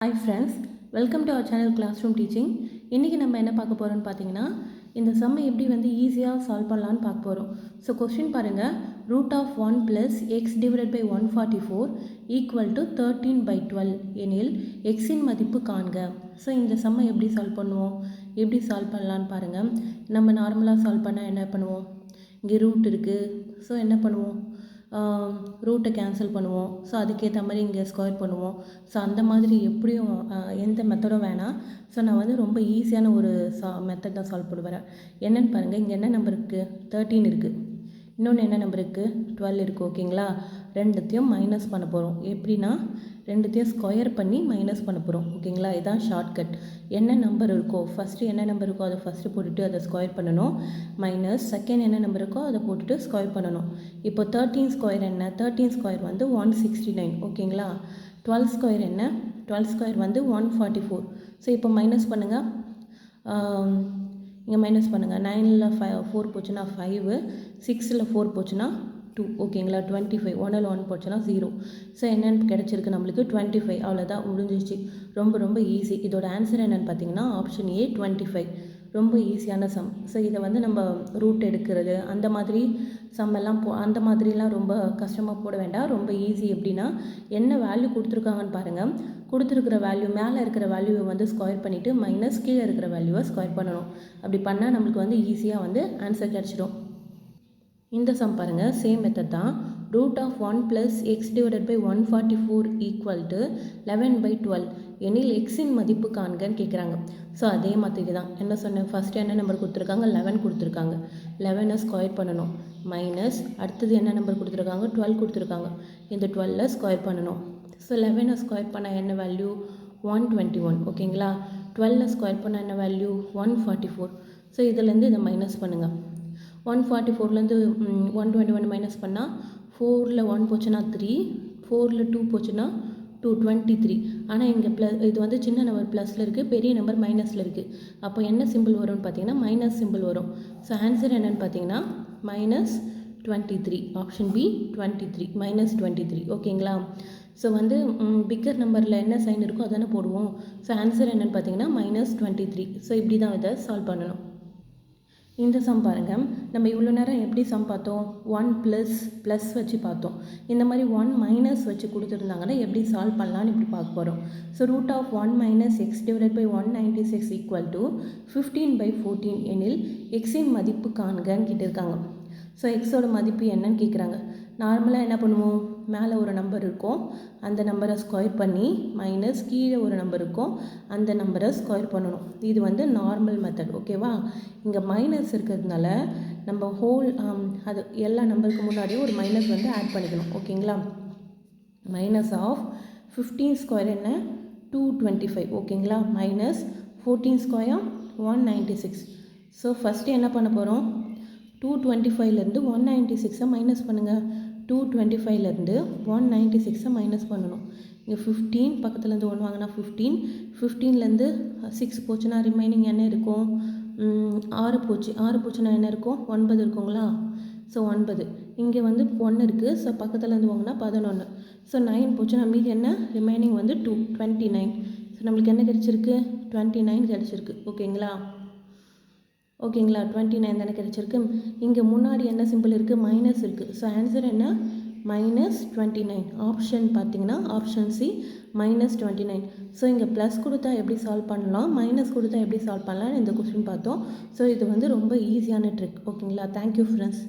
Hi friends, welcome to our channel Classroom Teaching. இன்றைக்கி நம்ம என்ன பார்க்க போகிறோம்னு பார்த்தீங்கன்னா இந்த சம்மை எப்படி ஈஸியாக சால்வ் பண்ணலான்னு பார்க்க போகிறோம். ஸோ கொஸ்டின் பாருங்கள், root of 1 + x divided by 144 equal to 13/12 எனில் எக்ஸின் மதிப்பு காண்க. ஸோ இந்த சம்மை எப்படி சால்வ் பண்ணுவோம், எப்படி சால்வ் பண்ணலான்னு பாருங்கள். நம்ம நார்மலாக சால்வ் பண்ணால் என்ன பண்ணுவோம், இங்கே ரூட் இருக்குது. ஸோ என்ன பண்ணுவோம், ரூட்டை கேன்சல் பண்ணுவோம். ஸோ அதுக்கேற்ற மாதிரி இங்கே ஸ்கொயர் பண்ணுவோம். ஸோ அந்த மாதிரி எப்படியும் எந்த மெத்தடும் வேணாம். ஸோ நான் ரொம்ப ஈஸியான ஒரு மெத்தட் தான் சால்வ் பண்ணுவேன். என்னென்னு பாருங்கள், இங்கே என்ன நம்பர் இருக்குது, 13 இருக்குது. இன்னொன்று என்ன நம்பர் இருக்குது, 12 இருக்குது. ஓகேங்களா, ரெண்டுத்தையும் மைனஸ் பண்ண போகிறோம். எப்படின்னா ரெண்டுத்தையும் ஸ்கொயர் பண்ணி மைனஸ் பண்ண போகிறோம். ஓகேங்களா, இதுதான் ஷார்ட்கட். என்ன நம்பர் இருக்கோ ஃபஸ்ட்டு, என்ன நம்பர் இருக்கோ அதை ஃபஸ்ட்டு போட்டுட்டு அதை ஸ்கொயர் பண்ணணும். மைனஸ் செகண்ட் என்ன நம்பர் இருக்கோ அதை போட்டுட்டு ஸ்கொயர் பண்ணணும். இப்போ 13 ஸ்கொயர் என்ன, 13 ஸ்கொயர் 169. ஓகேங்களா, 12 ஸ்கொயர் என்ன, 12 ஸ்கொயர் 144. ஸோ இப்போ மைனஸ் பண்ணுங்கள், இங்கே மைனஸ் பண்ணுங்கள். 9ல் 4 போச்சுன்னா 5, 6ல் 4 போச்சுன்னா 2. ஓகேங்களா, 25. 1ல் 1 போச்சுன்னா 0. ஸோ என்னென்னு கிடச்சிருக்கு நம்மளுக்கு 25. அவ்வளோதான், முடிஞ்சிச்சு. ரொம்ப ஈஸி. இதோட ஆன்சர் என்னென்னு பார்த்தீங்கன்னா ஆப்ஷன் ஏ 25. ரொம்ப ஈஸியான சம். ஸோ இதை நம்ம ரூட் எடுக்கிறது அந்த மாதிரி சம்மெல்லாம் அந்த மாதிரிலாம் ரொம்ப கஷ்டமாக போட வேண்டாம். ரொம்ப ஈஸி. எப்படின்னா என்ன வேல்யூ கொடுத்துருக்காங்கன்னு பாருங்கள். கொடுத்துருக்கிற வேல்யூ மேலே இருக்கிற வேல்யூவை ஸ்கொயர் பண்ணிவிட்டு மைனஸ் கீழே இருக்கிற வேல்யூவை ஸ்கொயர் பண்ணணும். அப்படி பண்ணால் நம்மளுக்கு ஈஸியாக ஆன்சர் கிடச்சிடும். இந்த சம் பாருங்கள், சேம் மெத்தட் தான். Root of 1 + x divided by 144 equal to 11/12 எனில் எக்ஸின் மதிப்பு காண்கன்னு கேட்குறாங்க. ஸோ அதே மாதிரி தான் என்ன சொன்னேன், ஃபஸ்ட்டு என்ன நம்பர் கொடுத்துருக்காங்க, 11 கொடுத்துருக்காங்க. 11 ஸ்கொயர் பண்ணணும். மைனஸ் அடுத்தது என்ன நம்பர் கொடுத்துருக்காங்க, 12 கொடுத்துருக்காங்க. இந்த 12 ஸ்கொயர் பண்ணணும். ஸோ 11 ஸ்கொயர் பண்ண என்ன வேல்யூ, 121. ஓகேங்களா, 12 ஸ்கொயர் பண்ண என்ன வேல்யூ, 144. ஸோ இதுலேருந்து இதை மைனஸ் பண்ணுங்கள். 144லேருந்து 121 மைனஸ் பண்ணால் 4ல் 1 போச்சுன்னா 3, 4ல் 2 போச்சுன்னா 223. ஆனால் இங்கே இது சின்ன நம்பர் ப்ளஸில் இருக்குது, பெரிய நம்பர் மைனஸில் இருக்குது. அப்போ என்ன சிம்பிள் வரும்னு பார்த்தீங்கன்னா மைனஸ் சிம்பிள் வரும். ஸோ ஆன்சர் என்னென்னு பார்த்தீங்கன்னா -23. Option B 23, -23. ஓகேங்களா, ஸோ பிக்கர் நம்பரில் என்ன சைன் இருக்கோ அதானே போடுவோம். ஸோ ஆன்சர் என்னென்னு பார்த்தீங்கன்னா -23. ஸோ இப்படி தான் இதை சால்வ் பண்ணணும். இந்த சம் பாருங்கள், நம்ம இவ்வளோ நேரம் எப்படி சம் பார்த்தோம், 1 ப்ளஸ் வச்சு பார்த்தோம். இந்த மாதிரி 1 மைனஸ் வச்சு கொடுத்துருந்தாங்கன்னா எப்படி சால்வ் பண்ணலான்னு இப்படி பார்க்க போகிறோம். So root of 1 - x divided by 196 equal to 15/14 எனில் எக்ஸின் மதிப்பு காண்கன்னு கேட்டிருக்காங்க. ஸோ எக்ஸோட மதிப்பு என்னன்னு கேட்குறாங்க. நார்மலாக என்ன பண்ணுவோம், மேலே ஒரு நம்பர் இருக்கும், அந்த நம்பரை ஸ்கொயர் பண்ணி மைனஸ் கீழே ஒரு நம்பர் இருக்கும், அந்த நம்பரை ஸ்கொயர் பண்ணணும். இது நார்மல் மெத்தட். ஓகேவா, இங்கே மைனஸ் இருக்கிறதுனால நம்ம அது எல்லா நம்பருக்கு முன்னாடியும் ஒரு மைனஸ் ஆட் பண்ணிக்கணும். ஓகேங்களா, மைனஸ் ஆஃப் 15 ஸ்கொயர் என்ன, 225. ஓகேங்களா, மைனஸ் 14 ஸ்கொயர் 196. ஸோ ஃபஸ்ட்டு என்ன பண்ண போகிறோம், 225லேருந்து 196 மைனஸ் பண்ணுங்கள். 225லேருந்து 196 மைனஸ் பண்ணணும். இங்கே 15 பக்கத்துலேருந்து 1 வாங்கினா 15, 15லேருந்து 6 போச்சுன்னா ரிமைனிங் என்ன இருக்கும், 6 போச்சு. 6 போச்சுன்னா என்ன இருக்கும், 9 இருக்குங்களா. ஸோ 9 இங்கே 1 இருக்குது. ஸோ பக்கத்துலேருந்து வாங்கினா 11. ஸோ 9 போச்சுன்னா மீதி என்ன, ரிமைனிங் 29. ஸோ நம்மளுக்கு என்ன கிடச்சிருக்கு, 29 கிடச்சிருக்கு. ஓகேங்களா, 29 தானே கிடச்சிருக்கு. இங்கே முன்னாடி என்ன சிம்பிள் இருக்குது, மைனஸ் இருக்குது. ஸோ ஆன்சர் என்ன, -29. ஆப்ஷன் பார்த்தீங்கன்னா ஆப்ஷன் சி -29. ஸோ இங்கே ப்ளஸ் கொடுத்தா எப்படி சால்வ் பண்ணலாம், மைனஸ் கொடுத்தா எப்படி சால்வ் பண்ணலாம்னு இந்த கொஸ்டின் பார்த்தோம். ஸோ இது ரொம்ப ஈஸியான ட்ரிக். ஓகேங்களா, தேங்க்யூ ஃப்ரெண்ட்ஸ்.